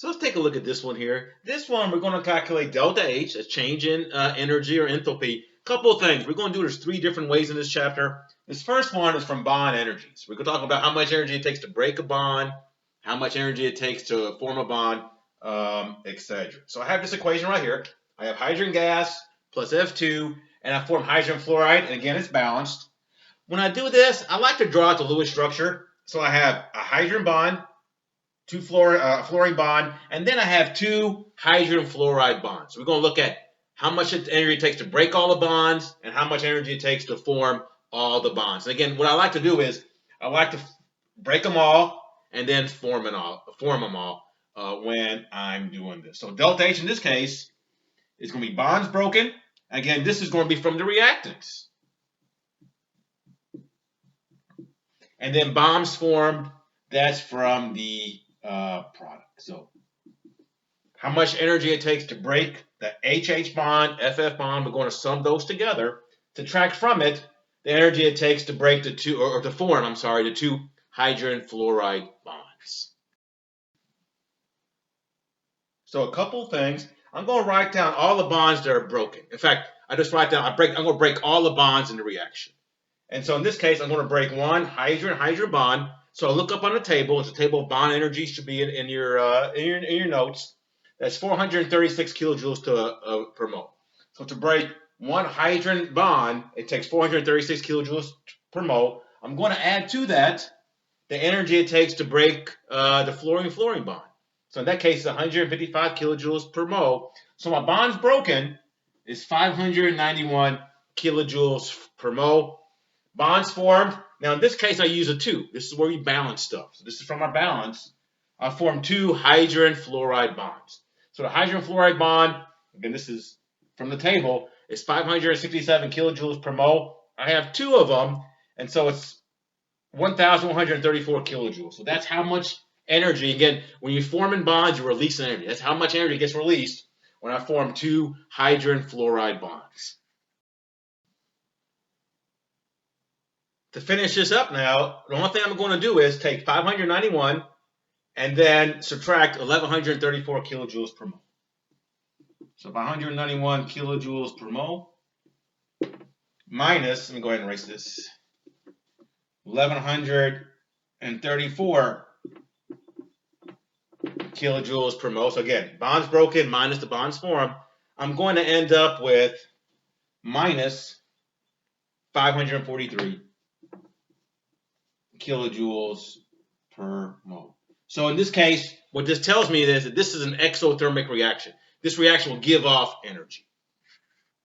So let's take a look at this one here. This one, we're going to calculate delta H, a change in energy or enthalpy. Couple of things. We're going to do this 3 different ways in this chapter. This first one is from bond energies. We're going to talk about how much energy it takes to break a bond, how much energy it takes to form a bond, etc. So I have this equation right here. I have hydrogen gas plus F2, and I form hydrogen fluoride, and again, it's balanced. When I do this, I like to draw out the Lewis structure. So I have a hydrogen bond, two fluorine bond, and then I have 2 hydrogen fluoride bonds. So we're going to look at how much energy it takes to break all the bonds and how much energy it takes to form all the bonds. And again, what I like to do is I like to break them all and then form them all when I'm doing this. So delta H in this case is going to be bonds broken. Again, this is going to be from the reactants. And then bonds formed, that's from the product. So how much energy it takes to break the HH bond, FF bond, we're going to sum those together. Subtract from it the energy it takes to break the to form the 2 hydrogen fluoride bonds. So a couple things. I'm going to write down all the bonds that are broken. In fact, I just write down, I'm going to break all the bonds in the reaction. And so in this case, I'm going to break 1 hydrogen bond. So I look up on the table. It's a table of bond energy. Should be in your notes. That's 436 kilojoules per mole. So to break 1 hydrogen bond, it takes 436 kilojoules per mole. I'm going to add to that the energy it takes to break the fluorine bond. So in that case, it's 155 kilojoules per mole. So my bonds broken is 591 kilojoules per mole. Bonds formed. Now in this case, I use a 2. This is where we balance stuff. So this is from our balance. I form 2 hydrogen fluoride bonds. So the hydrogen fluoride bond, again, this is from the table, is 567 kilojoules per mole. I have 2 of them, and so it's 1,134 kilojoules. So that's how much energy, again, when you form in bonds, you release energy. That's how much energy gets released when I form 2 hydrogen fluoride bonds. To finish this up now, the only thing I'm going to do is take 591 and then subtract 1,134 kilojoules per mole. So 591 kilojoules per mole minus, let me go ahead and erase this, 1,134 kilojoules per mole. So again, bonds broken minus the bonds formed. I'm going to end up with minus 543 kilojoules per mole. So in this case, what this tells me is that this is an exothermic reaction. This reaction will give off energy.